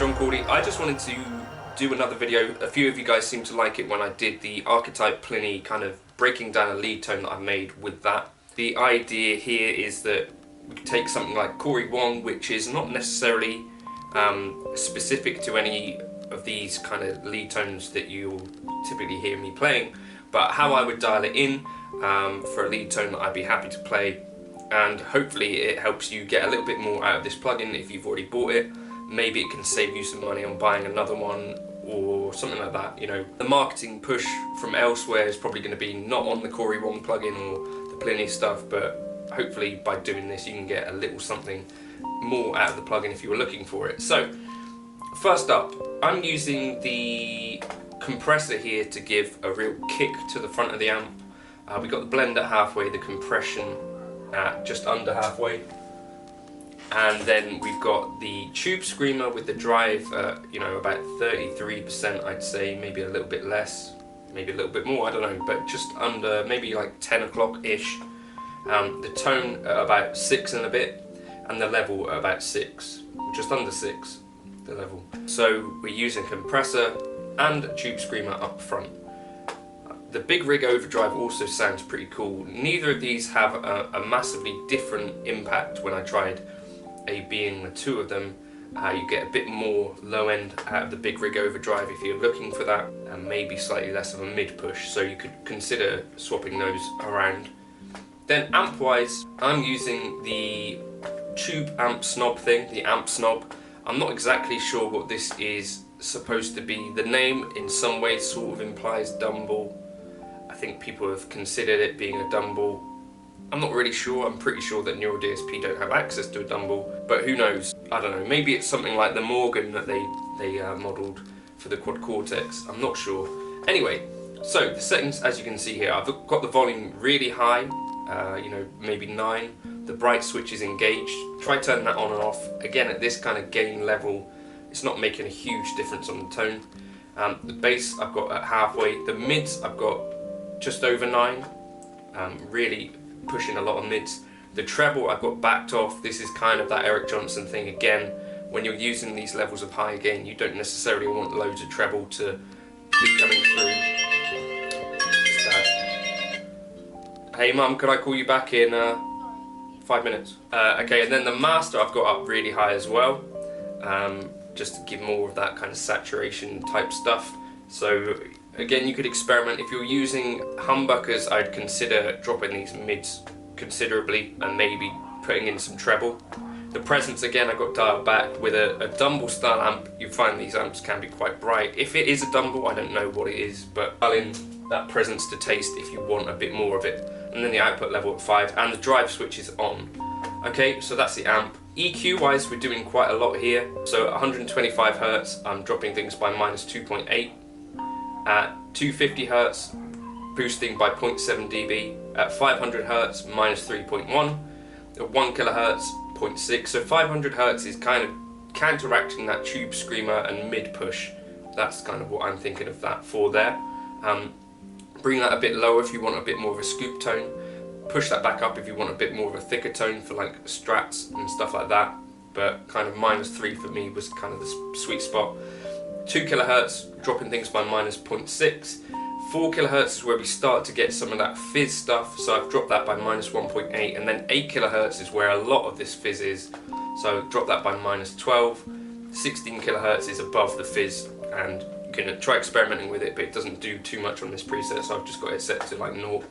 name's Cordy. I just wanted to do another video. A few of you guys seemed to like it when I did the archetype Pliny, kind of breaking down a lead tone that I made with that. The idea here is that we could take something like Cory Wong, which is not necessarily specific to any of these kind of lead tones that you'll typically hear me playing, but how I would dial it in for a lead tone that I'd be happy to play, and hopefully it helps you get a little bit more out of this plugin if you've already bought it. Maybe it can save you some money on buying another one or something like that. You know, the marketing push from elsewhere is probably going to be not on the Cory Wong plugin or the Pliny stuff, but hopefully by doing this you can get a little something more out of the plugin if you were looking for it. So first up, I'm using the compressor here to give a real kick to the front of the amp. We've got the blend at halfway, the compression at just under halfway, and then we've got the tube screamer with the drive you know, about 33% I'd say, maybe a little bit less, maybe a little bit more, I don't know, but just under, maybe like 10 o'clock ish. The tone at about 6 and a bit, and the level at about 6, just under 6, the level. So we're using compressor and a tube screamer up front. The Big Rig Overdrive also sounds pretty cool. Neither of these have a massively different impact when I tried A/Bing the two of them. You get a bit more low end out of the Big Rig Overdrive if you're looking for that, and maybe slightly less of a mid push, so you could consider swapping those around. Then amp wise, I'm using the tube amp snob thing, the amp snob. I'm not exactly sure what this is supposed to be. The name in some ways sort of implies Dumble. I think people have considered it being a Dumble. I'm not really sure. I'm pretty sure that Neural DSP don't have access to a Dumble, but who knows? I don't know. Maybe it's something like the Morgan that they modelled for the Quad Cortex. I'm not sure. Anyway, so the settings, as you can see here, I've got the volume really high, you know, maybe 9. The bright switch is engaged. Try turning that on and off. Again, at this kind of gain level, it's not making a huge difference on the tone. The bass I've got at halfway. The mids I've got just over 9. Really pushing a lot of mids. The treble I've got backed off. This is kind of that Eric Johnson thing again. When you're using these levels of high gain, you don't necessarily want loads of treble to be coming through. Hey mum, could I call you back in 5 minutes? Okay, and then the master I've got up really high as well, just to give more of that kind of saturation type stuff. So again, you could experiment. If you're using humbuckers, I'd consider dropping these mids considerably and maybe putting in some treble. The presence, again, I got dialed back. With a Dumble style amp, you find these amps can be quite bright. If it is a Dumble, I don't know what it is, but dial in that presence to taste if you want a bit more of it. And then the output level at 5, and the drive switch is on. Okay, so that's the amp. EQ wise, we're doing quite a lot here. So at 125 Hz, I'm dropping things by -2.8. At 250 Hz, boosting by 0.7 dB. At 500 Hz, -3.1. At 1 kHz, 0.6. So 500 Hz is kind of counteracting that tube screamer and mid push. That's kind of what I'm thinking of that for there. Bring that a bit lower if you want a bit more of a scoop tone. Push that back up if you want a bit more of a thicker tone for like strats and stuff like that. But kind of -3 for me was kind of the sweet spot. 2 kHz, dropping things by -0.6. 4 kHz is where we start to get some of that fizz stuff, so I've dropped that by -1.8, and then 8 kHz is where a lot of this fizz is, so drop that by -12. 16 kHz is above the fizz, and you can try experimenting with it, but it doesn't do too much on this preset, so I've just got it set to like 0.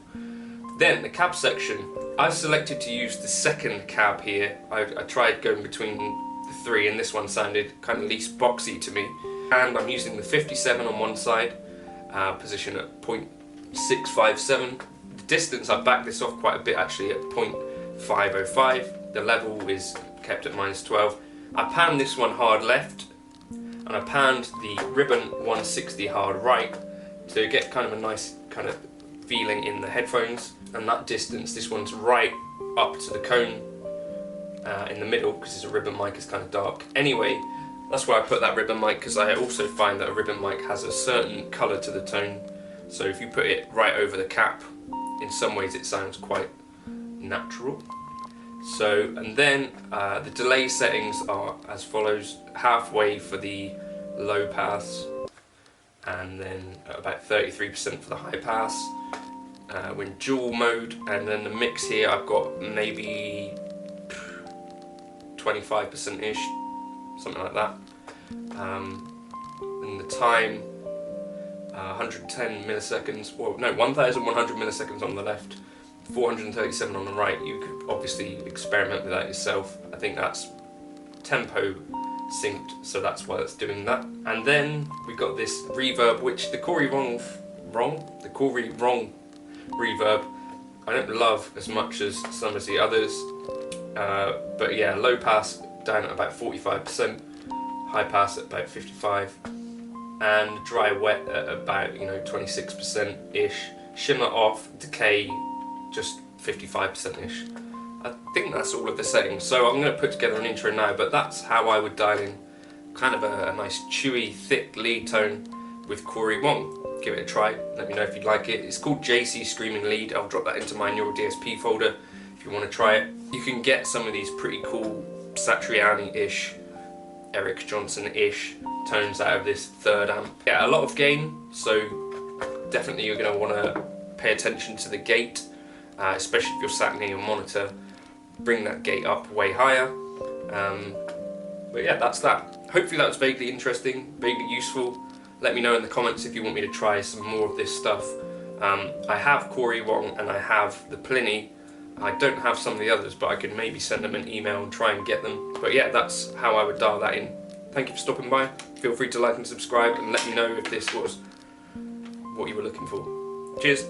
Then the cab section, I've selected to use the second cab here. I tried going between the 3, and this one sounded kind of least boxy to me. And I'm using the 57 on one side, position at 0.657. The distance, I've backed this off quite a bit actually at 0.505. The level is kept at -12. I panned this one hard left, and I panned the ribbon 160 hard right to get kind of a nice kind of feeling in the headphones. And that distance, this one's right up to the cone in the middle, because it's a ribbon mic, it's kind of dark. Anyway, that's where I put that ribbon mic, because I also find that a ribbon mic has a certain colour to the tone. So if you put it right over the cap, in some ways it sounds quite natural. So, and then the delay settings are as follows: halfway for the low pass, and then about 33% for the high pass. We're in dual mode, and then the mix here I've got maybe 25%-ish, something like that. And the time, 110 milliseconds, well no, 1100 milliseconds on the left, 437 on the right. You could obviously experiment with that yourself. I think that's tempo synced, so that's why it's doing that. And then we've got this reverb, which the Cory Wong reverb I don't love as much as some of the others, but yeah, low pass down at about 45%, high pass at about 55%, and dry wet at about 26% ish. Shimmer off, decay just 55% ish. I think that's all of the settings. So I'm going to put together an intro now, but that's how I would dial in kind of a nice chewy, thick lead tone with Cory Wong. Give it a try, let me know if you'd like it. It's called JC Screaming Lead. I'll drop that into my Neural DSP folder if you want to try it. You can get some of these pretty cool Satriani-ish, Eric Johnson-ish tones out of this third amp. Yeah, a lot of gain, so definitely you're going to want to pay attention to the gate, especially if you're sat near your monitor. Bring that gate up way higher. But yeah, that's that. Hopefully that was vaguely interesting, vaguely useful. Let me know in the comments if you want me to try some more of this stuff. I have Cory Wong and I have the Pliny. I don't have some of the others, but I could maybe send them an email and try and get them. But yeah, that's how I would dial that in. Thank you for stopping by. Feel free to like and subscribe, and let me know if this was what you were looking for. Cheers.